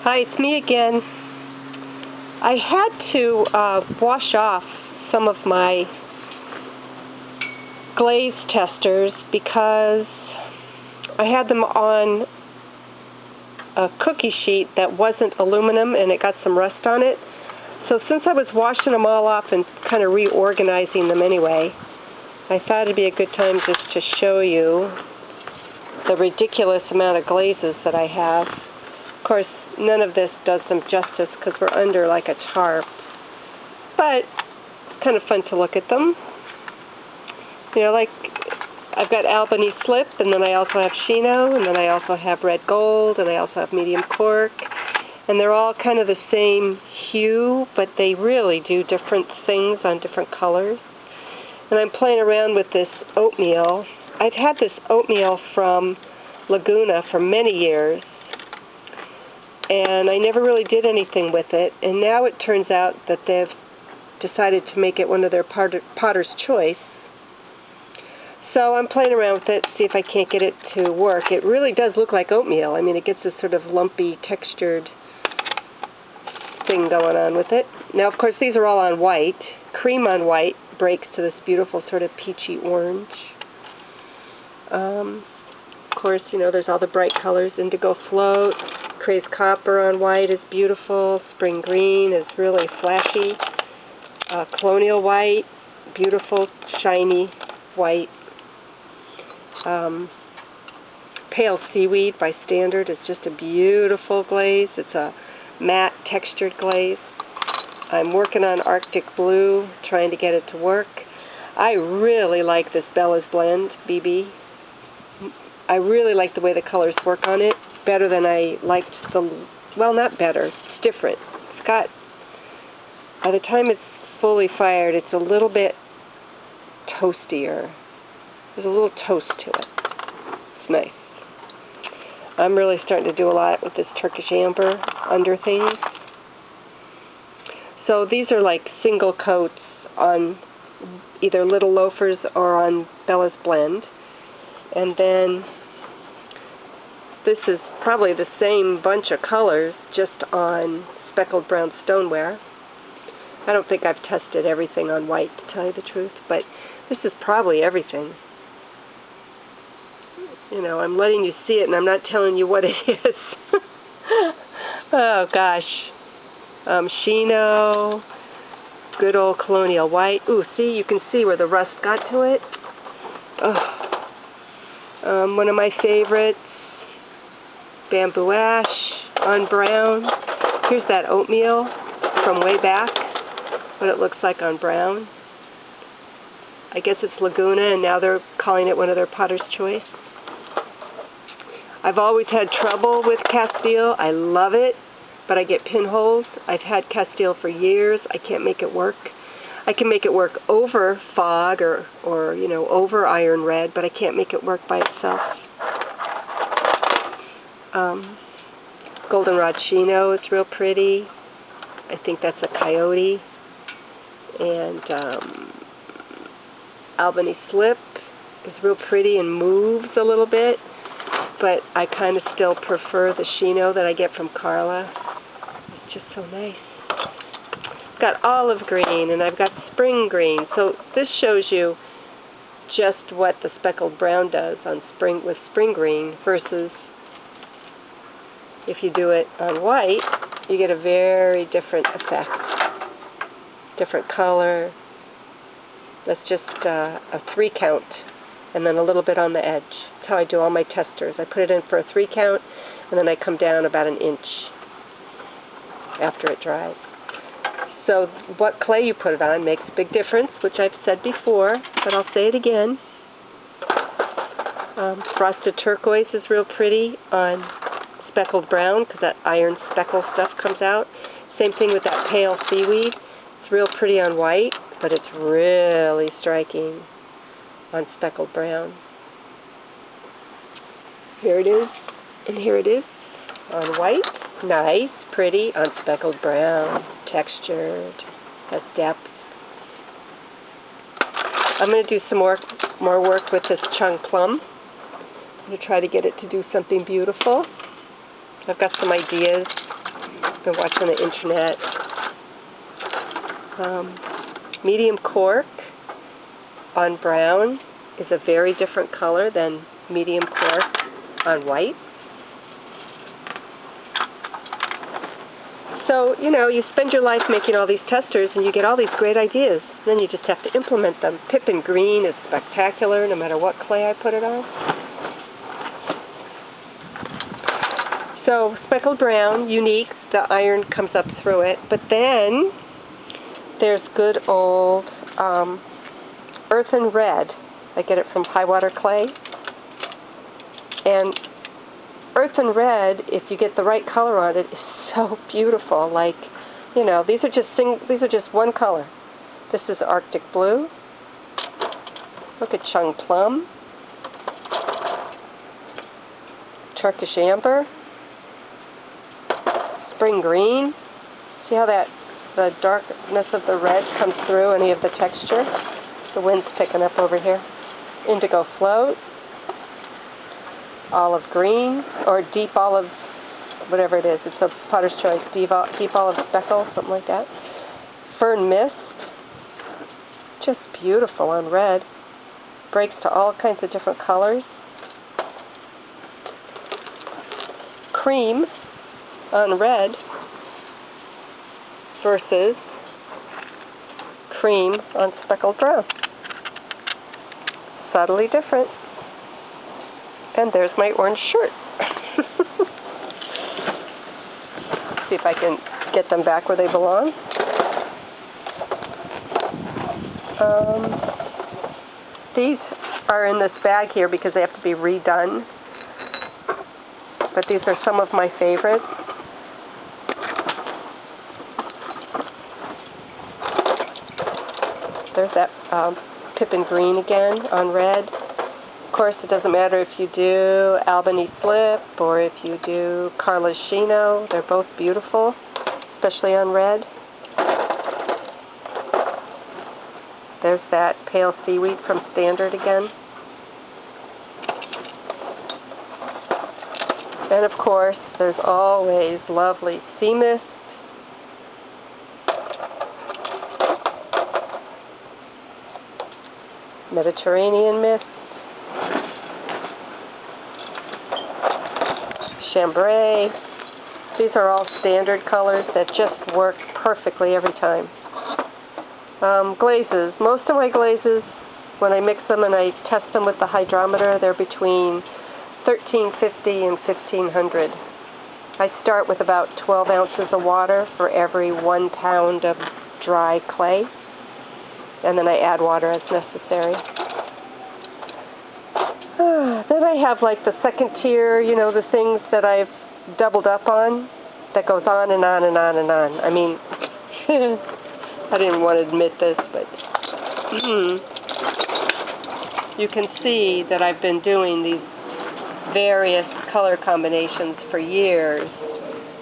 Hi, it's me again. I had to wash off some of my glaze testers because I had them on a cookie sheet that wasn't aluminum and it got some rust on it. So since I was washing them all off and kind of reorganizing them anyway, I thought it'd be a good time just to show you the ridiculous amount of glazes that I have. Of course, none of this does them justice because we're under like a tarp, but it's kind of fun to look at them. You know, like I've got Albany slip, and then I also have Chino, and then I also have red gold, and I also have medium cork, and they're all kind of the same hue, but they really do different things on different colors. And I'm playing around with this oatmeal. I've had this oatmeal from Laguna for many years, and I never really did anything with it, and now it turns out that they've decided to make it one of their Potter's Choice. So I'm playing around with it, see if I can't get it to work. It really does look like oatmeal. I mean, it gets this sort of lumpy, textured thing going on with it. Now, of course, these are all on white. Cream on white breaks to this beautiful sort of peachy orange. Of course, you know, there's all the bright colors. Indigo float. Craze copper on white is beautiful. Spring green is really flashy. Colonial white, beautiful, shiny white. Pale seaweed by standard is just a beautiful glaze. It's a matte textured glaze. I'm working on Arctic blue, trying to get it to work. I really like this Bella's Blend BB. I really like the way the colors work on it, better than I liked the, well, not better, it's different. It's got, by the time it's fully fired, it's a little bit toastier. There's a little toast to it. It's nice. I'm really starting to do a lot with this Turkish amber under things. So these are like single coats on either Little Loafers or on Bella's Blend. And then this is probably the same bunch of colors, just on speckled brown stoneware. I don't think I've tested everything on white, to tell you the truth, but this is probably everything. You know, I'm letting you see it, and I'm not telling you what it is. Oh, gosh. Chino, good old colonial white. Ooh, see, you can see where the rust got to it. Oh. One of my favorites, bamboo ash on brown. Here's that oatmeal from way back, what it looks like on brown. I guess it's Laguna, and now they're calling it one of their Potter's Choice. I've always had trouble with Castile. I love it, but I get pinholes. I've had Castile for years. I can't make it work. I can make it work over fog or you know, over iron red, but I can't make it work by itself. Goldenrod Chino, it's real pretty. I think that's a coyote. And Albany Slip is real pretty and moves a little bit, but I kind of still prefer the Chino that I get from Carla. It's just so nice. I've got olive green and I've got spring green. So this shows you just what the speckled brown does on with spring green versus if you do it on white, you get a very different effect. Different color. That's just a 3 count and then a little bit on the edge. That's how I do all my testers. I put it in for a 3 count and then I come down about an inch after it dries. So what clay you put it on makes a big difference, which I've said before, but I'll say it again. Frosted turquoise is real pretty on speckled brown because that iron speckle stuff comes out. Same thing with that pale seaweed. It's real pretty on white, but it's really striking on speckled brown. Here it is, and here it is on white. Nice, pretty on speckled brown, textured, has depth. I'm going to do some more work with this Chung Plum. I'm going to try to get it to do something beautiful. I've got some ideas. Been watching the internet. Medium cork on brown is a very different color than medium cork on white. So, you know, you spend your life making all these testers and you get all these great ideas. Then you just have to implement them. Pippin green is spectacular no matter what clay I put it on. So, speckled brown, unique, the iron comes up through it. But then there's good old earthen red. I get it from high water clay. And earthen red, if you get the right color on it, is so beautiful. Like, you know, these are just one color. This is Arctic blue. Look at Chung plum. Turkish amber. Spring green. See how the darkness of the red comes through any of the texture? The wind's picking up over here. Indigo float. Olive green, or deep olive, whatever it is. It's a potter's choice, deep olive speckle, something like that. Fern mist, just beautiful on red. Breaks to all kinds of different colors. Cream on red versus cream on speckled brown. Subtly different. And there's my orange shirt. See if I can get them back where they belong. These are in this bag here because they have to be redone. But these are some of my favorites. There's that Pippin green again on red. Of course, it doesn't matter if you do Albany Flip or if you do Carla's Chino. They're both beautiful, especially on red. There's that pale seaweed from Standard again. And of course, there's always lovely sea mist. Mediterranean mist. Chambray. These are all standard colors that just work perfectly every time. Glazes. Most of my glazes, when I mix them and I test them with the hydrometer, they're between 1350 and 1500. I start with about 12 ounces of water for every 1 pound of dry clay, and then I add water as necessary. Then I have like the second tier, you know, the things that I've doubled up on, that goes on and on and on and on. I mean, I didn't want to admit this, but you can see that I've been doing these various color combinations for years.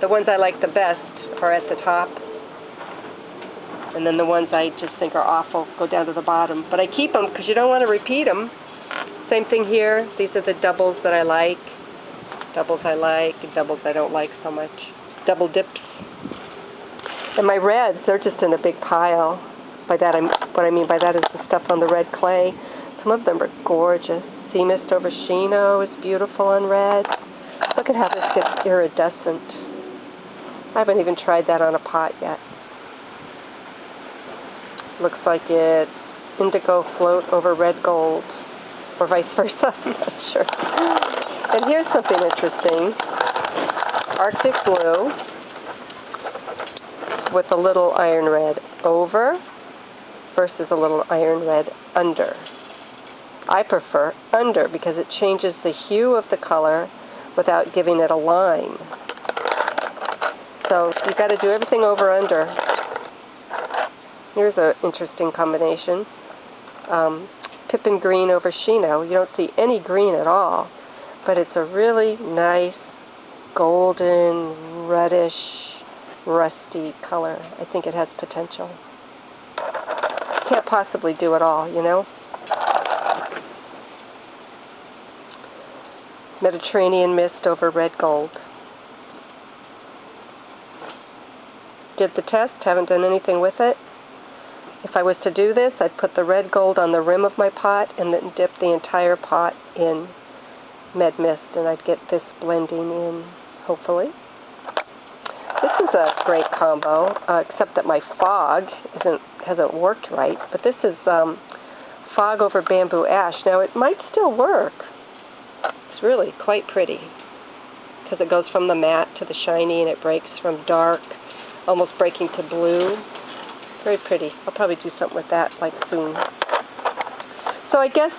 The ones I like the best are at the top, and then the ones I just think are awful go down to the bottom. But I keep them because you don't want to repeat them. Same thing here. These are the doubles that I like. Doubles I like, and doubles I don't like so much. Double dips. And my reds, they're just in a big pile. By that, what I mean by that is the stuff on the red clay. Some of them are gorgeous. Sea Mist over Chino is beautiful on red. Look at how this gets iridescent. I haven't even tried that on a pot yet. Looks like it's indigo float over red gold, or vice versa. I'm not sure. And here's something interesting. Arctic blue with a little iron red over versus a little iron red under. I prefer under because it changes the hue of the color without giving it a line. So you've got to do everything over under. Here's an interesting combination. Pippin green over Chino. You don't see any green at all, but it's a really nice golden, reddish, rusty color. I think it has potential. Can't possibly do it all, you know? Mediterranean mist over red gold. did the test, haven't done anything with it. If I was to do this, I'd put the red gold on the rim of my pot and then dip the entire pot in Med Mist, and I'd get this blending in, hopefully. This is a great combo, except that my fog hasn't worked right. But this is fog over bamboo ash. Now, it might still work. It's really quite pretty because it goes from the matte to the shiny, and it breaks from dark, almost breaking to blue. Very pretty. I'll probably do something with that like soon. So I guess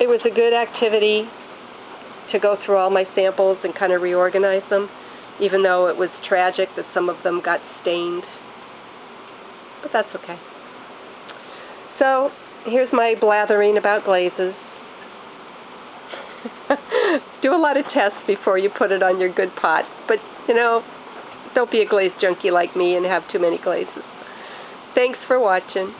it was a good activity to go through all my samples and kind of reorganize them, even though it was tragic that some of them got stained. But that's okay. So here's my blathering about glazes. Do a lot of tests before you put it on your good pot. But, you know, don't be a glaze junkie like me and have too many glazes. Thanks for watching.